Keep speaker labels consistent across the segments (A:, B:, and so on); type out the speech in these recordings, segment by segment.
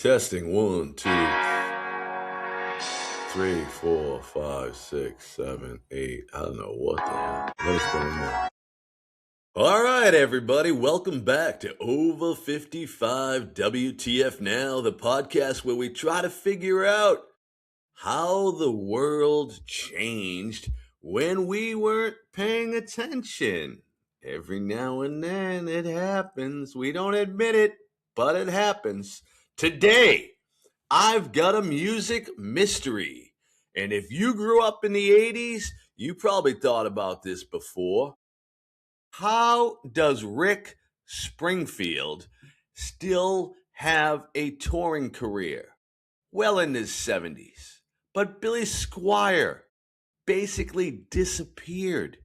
A: Testing 1, 2, 3, 4, 5, 6, 7, 8. I don't know what the hell. What is going on? All right, everybody. Welcome back to Over 55 WTF Now, the podcast where we try to figure out how the world changed when we weren't paying attention. Every now and then it happens. We don't admit it, but it happens. Today, I've got a music mystery. And if you grew up in the 80s, you probably thought about this before. How does Rick Springfield still have a touring career? Well, in his 70s. But Billy Squier basically disappeared.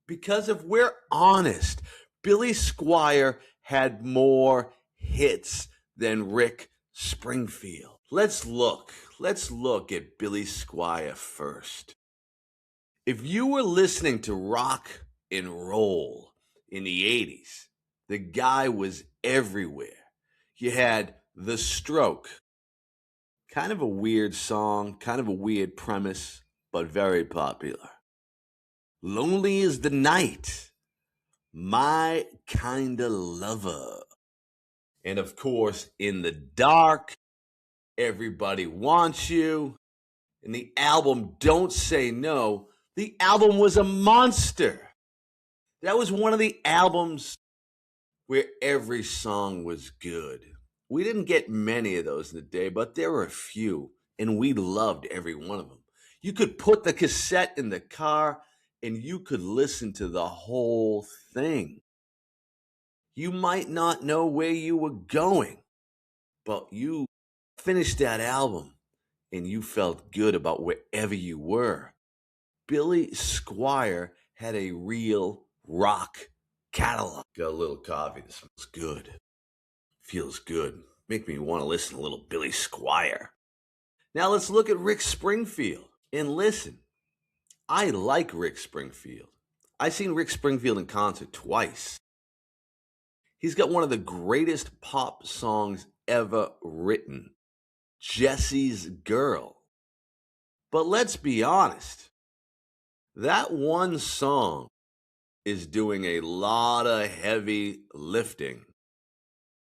A: Because if we're honest, Billy Squier had more hits than Rick Springfield. Let's look at Billy Squier first. If you were listening to rock and roll in the 80s, the guy was everywhere. You had The Stroke. Kind of a weird song, kind of a weird premise, but very popular. Lonely is the Night. My Kinda Lover. And of course, In the Dark, Everybody Wants You. And the album Don't Say No, the album was a monster. That was one of the albums where every song was good. We didn't get many of those in the day, but there were a few, and we loved every one of them. You could put the cassette in the car, and you could listen to the whole thing. You might not know where you were going, but you finished that album, and you felt good about wherever you were. Billy Squier had a real rock catalog. Got a little coffee. This smells good. Feels good. Make me want to listen to a little Billy Squier. Now let's look at Rick Springfield and listen. I like Rick Springfield. I've seen Rick Springfield in concert twice. He's got one of the greatest pop songs ever written, Jessie's Girl. But let's be honest, that one song is doing a lot of heavy lifting.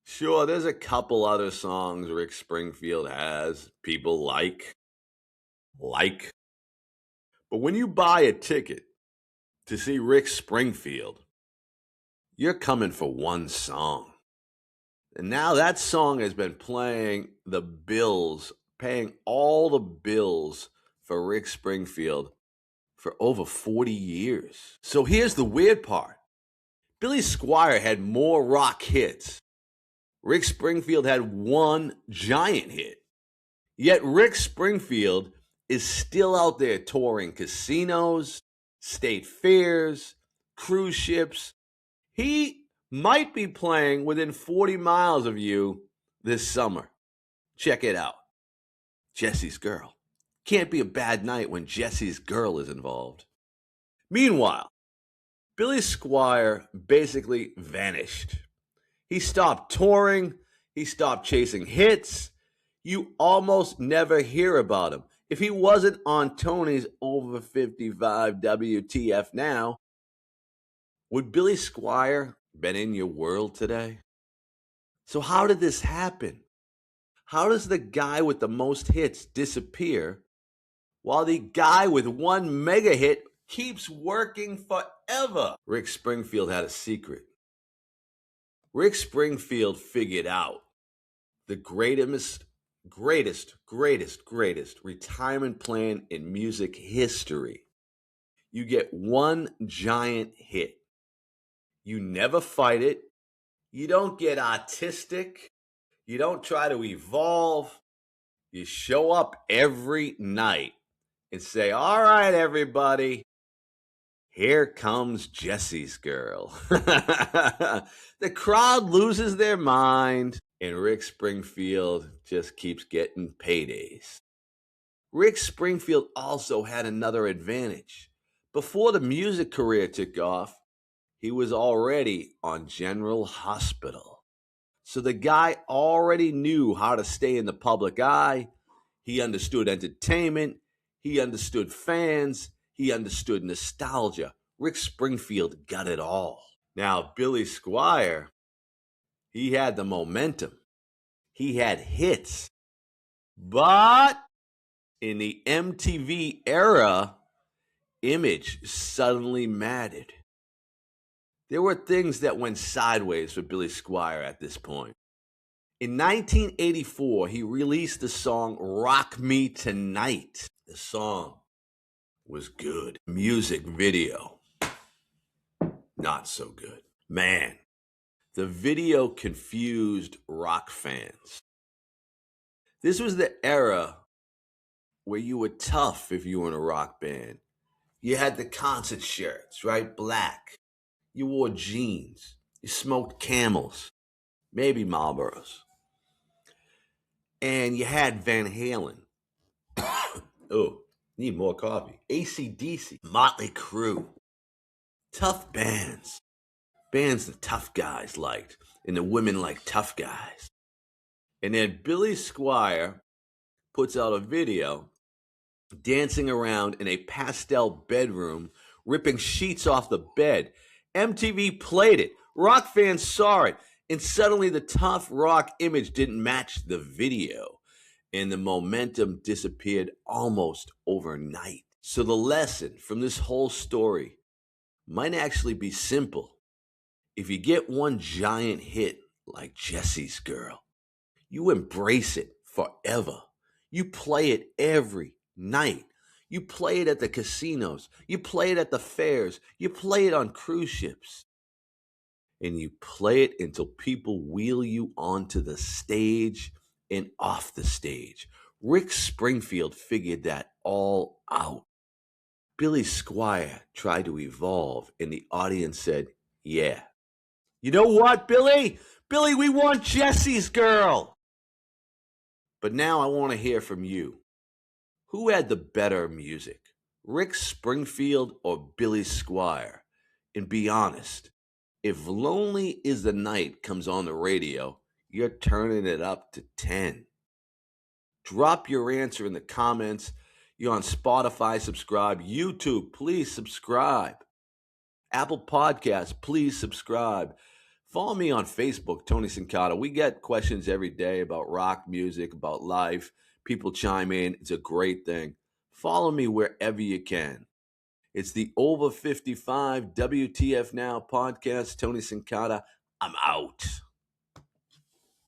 A: Sure, there's a couple other songs Rick Springfield has people like. But when you buy a ticket to see Rick Springfield, you're coming for one song. And now that song has been paying all the bills for Rick Springfield for over 40 years. So here's the weird part. Billy Squier had more rock hits. Rick Springfield had one giant hit. Yet Rick Springfield is still out there touring casinos, state fairs, cruise ships. He might be playing within 40 miles of you this summer. Check it out. Jessie's Girl. Can't be a bad night when Jessie's Girl is involved. Meanwhile, Billy Squier basically vanished. He stopped touring. He stopped chasing hits. You almost never hear about him. If he wasn't on Tony's Over 55 WTF Now, would Billy Squier been in your world today? So how did this happen? How does the guy with the most hits disappear while the guy with one mega hit keeps working forever? Rick Springfield had a secret. Rick Springfield figured out the greatest retirement plan in music history. You get one giant hit. You never fight it. You don't get artistic. You don't try to evolve. You show up every night and say, all right, everybody, here comes Jessie's Girl. The crowd loses their mind, and Rick Springfield just keeps getting paydays. Rick Springfield also had another advantage. Before the music career took off, he was already on General Hospital. So the guy already knew how to stay in the public eye. He understood entertainment. He understood fans. He understood nostalgia. Rick Springfield got it all. Now, Billy Squier, he had the momentum. He had hits. But in the MTV era, image suddenly mattered. There were things that went sideways for Billy Squier at this point. In 1984, he released the song Rock Me Tonight. The song was good. Music video, not so good. Man, the video confused rock fans. This was the era where you were tough if you were in a rock band. You had the concert shirts, right? Black. You wore jeans. You smoked Camels, maybe Marlboros. And you had Van Halen. Oh, need more coffee. AC/DC, Motley Crue. Tough bands. Bands the tough guys liked, and the women liked tough guys. And then Billy Squier puts out a video dancing around in a pastel bedroom, ripping sheets off the bed. MTV played it. Rock fans saw it. And suddenly the tough rock image didn't match the video. And the momentum disappeared almost overnight. So the lesson from this whole story might actually be simple. If you get one giant hit like Jessie's Girl, you embrace it forever. You play it every night. You play it at the casinos. You play it at the fairs. You play it on cruise ships. And you play it until people wheel you onto the stage and off the stage. Rick Springfield figured that all out. Billy Squier tried to evolve, and the audience said, yeah. You know what, Billy? Billy, we want Jessie's Girl. But now I want to hear from you. Who had the better music, Rick Springfield or Billy Squier? And be honest, if Lonely is the Night comes on the radio, you're turning it up to 10. Drop your answer in the comments. You're on Spotify, subscribe. YouTube, please subscribe. Apple Podcasts, please subscribe. Follow me on Facebook, Tony Sincata. We get questions every day about rock music, about life. People chime in. It's a great thing. Follow me wherever you can. It's the Over 55 WTF Now podcast. Tony Sincata. I'm out.